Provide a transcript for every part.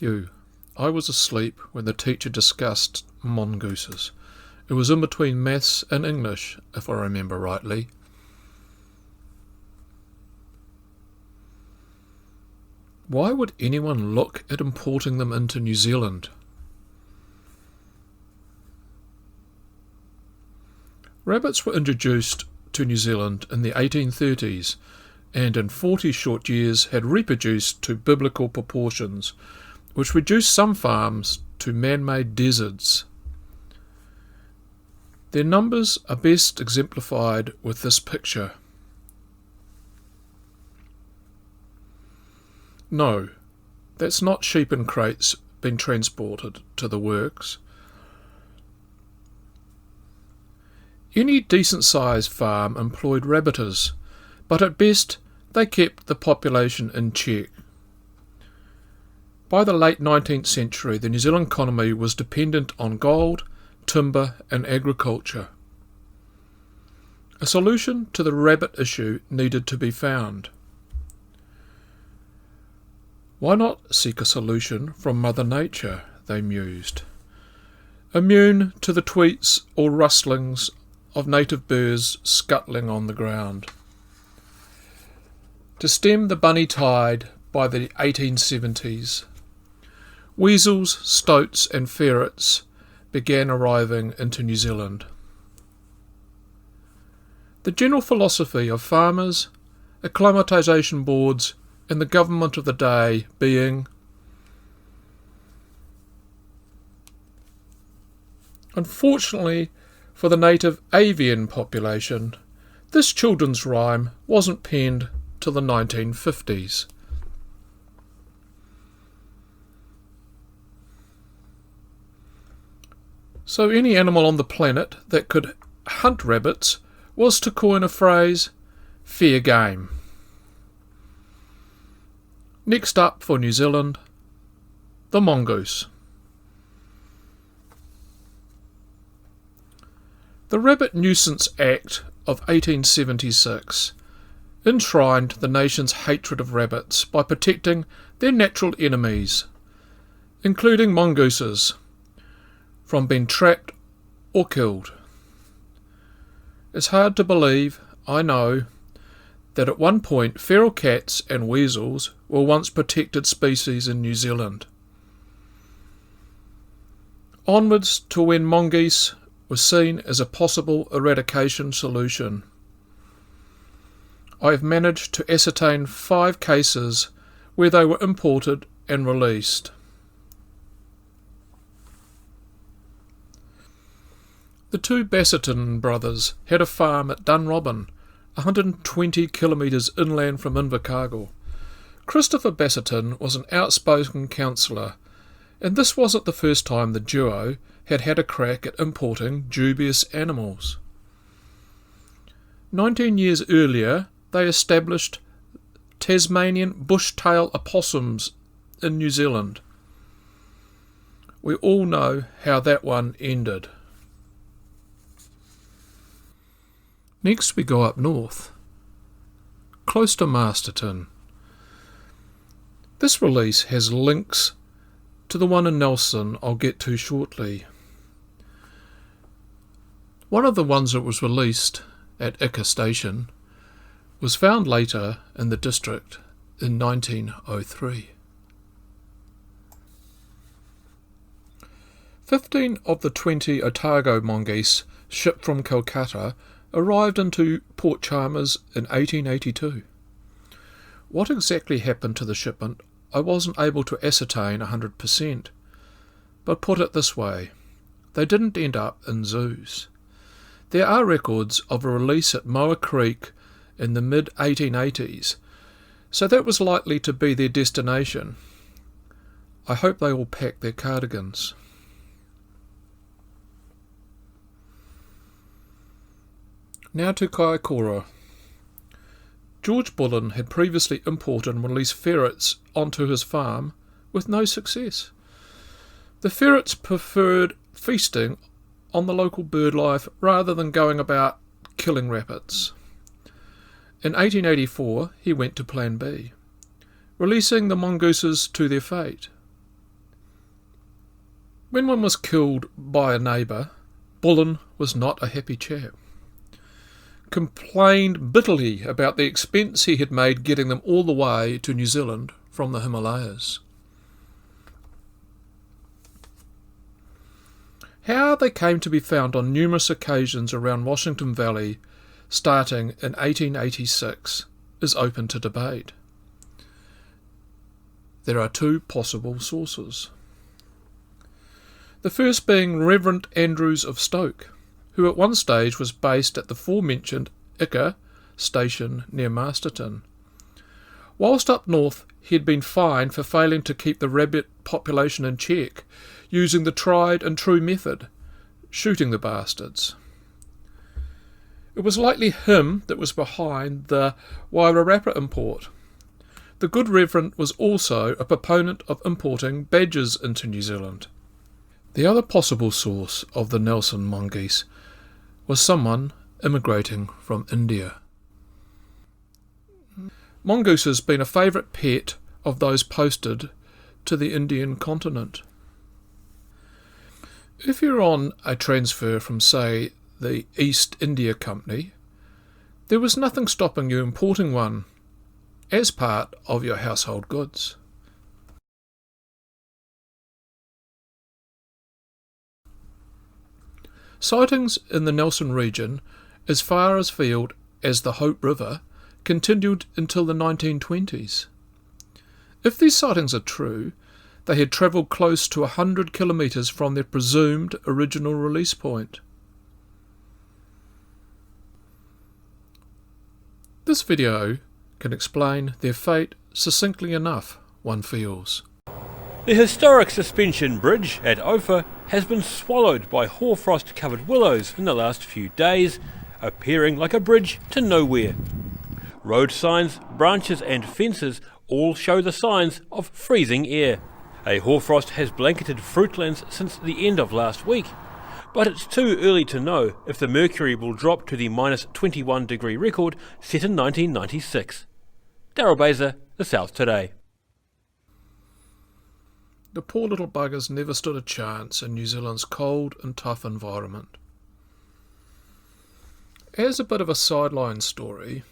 like you. I was asleep when the teacher discussed mongooses. It was in between maths and English, if I remember rightly. Why would anyone look at importing them into New Zealand? Rabbits were introduced to New Zealand in the 1830s and in 40 short years had reproduced to biblical proportions, which reduced some farms to man-made deserts. Their numbers are best exemplified with this picture. No, that's not sheep in crates being transported to the works. Any decent-sized farm employed rabbiters, but at best they kept the population in check. By the late 19th century, the New Zealand economy was dependent on gold, timber and agriculture. A solution to the rabbit issue needed to be found. Why not seek a solution from Mother Nature, they mused, immune to the tweets or rustlings of native birds scuttling on the ground. To stem the bunny tide by the 1870s, weasels, stoats and ferrets began arriving into New Zealand. The general philosophy of farmers, acclimatisation boards and the government of the day being, unfortunately for the native avian population, this children's rhyme wasn't penned till the 1950s. So any animal on the planet that could hunt rabbits was, to coin a phrase, fair game. Next up for New Zealand, the mongoose. The Rabbit Nuisance Act of 1876 enshrined the nation's hatred of rabbits by protecting their natural enemies, including mongooses, from being trapped or killed. It's hard to believe, I know, that at one point feral cats and weasels were once protected species in New Zealand. Onwards to when mongoose was seen as a possible eradication solution. I have managed to ascertain 5 cases where they were imported and released. The two Bassetton brothers had a farm at Dunrobin, 120 kilometres inland from Invercargill. Christopher Bassetton was an outspoken councillor, and this wasn't the first time the duo had had a crack at importing dubious animals. 19 years earlier, they established Tasmanian bush-tail opossums in New Zealand. We all know how that one ended. Next we go up north, close to Masterton. This release has links to the one in Nelson I'll get to shortly. One of the ones that was released at Ika Station was found later in the district in 1903. 15 of the 20 Otago mongoose shipped from Calcutta arrived into Port Chalmers in 1882. What exactly happened to the shipment I wasn't able to ascertain 100%, but put it this way, they didn't end up in zoos. There are records of a release at Moa Creek in the mid-1880s, so that was likely to be their destination. I hope they all packed their cardigans. Now to Kaikoura. George Bullen had previously imported and released ferrets onto his farm with no success. The ferrets preferred feasting on the local bird life rather than going about killing rabbits. In 1884 he went to Plan B, releasing the mongooses to their fate. When one was killed by a neighbour, Bullen was not a happy chap. Complained bitterly about the expense he had made getting them all the way to New Zealand from the Himalayas. How they came to be found on numerous occasions around Washington Valley, starting in 1886, is open to debate. There are two possible sources. The first being Reverend Andrews of Stoke, who at one stage was based at the aforementioned Ika station near Masterton. Whilst up north, he had been fined for failing to keep the rabbit population in check, using the tried and true method, shooting the bastards. It was likely him that was behind the Wairarapa import. The good Reverend was also a proponent of importing badgers into New Zealand. The other possible source of the Nelson mongoose was someone immigrating from India. Mongoose has been a favourite pet of those posted to the Indian continent. If you're on a transfer from, say, the East India Company, there was nothing stopping you importing one as part of your household goods. Sightings in the Nelson region, as far afield as the Hope River, continued until the 1920s. If these sightings are true, they had travelled close to 100 kilometres from their presumed original release point. This video can explain their fate succinctly enough, one feels. The historic suspension bridge at Ophir has been swallowed by hoarfrost-covered willows in the last few days, appearing like a bridge to nowhere. Road signs, branches and fences all show the signs of freezing air. A hoarfrost has blanketed fruitlands since the end of last week, but it's too early to know if the mercury will drop to the -21 degree record set in 1996. Daryl Baser, The South Today. The poor little buggers never stood a chance in New Zealand's cold and tough environment. As a bit of a sideline story,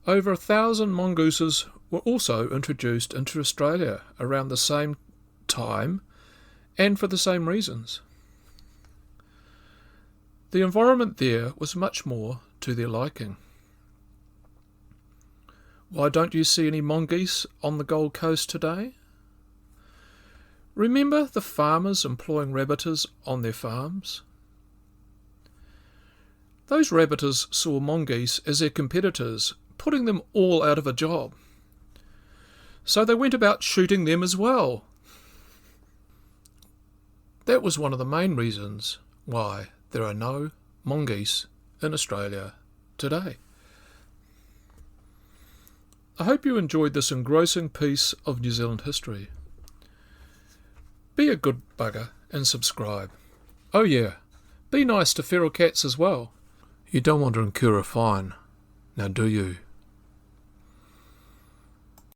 over 1,000 mongooses were also introduced into Australia around the same time and for the same reasons. The environment there was much more to their liking. Why don't you see any mongoose on the Gold Coast today? Remember the farmers employing rabbiters on their farms? Those rabbiters saw mongoose as their competitors, putting them all out of a job. So they went about shooting them as well. That was one of the main reasons why there are no mongoose in Australia today. I hope you enjoyed this engrossing piece of New Zealand history. Be a good bugger and subscribe. Oh yeah, be nice to feral cats as well. You don't want to incur a fine, now do you?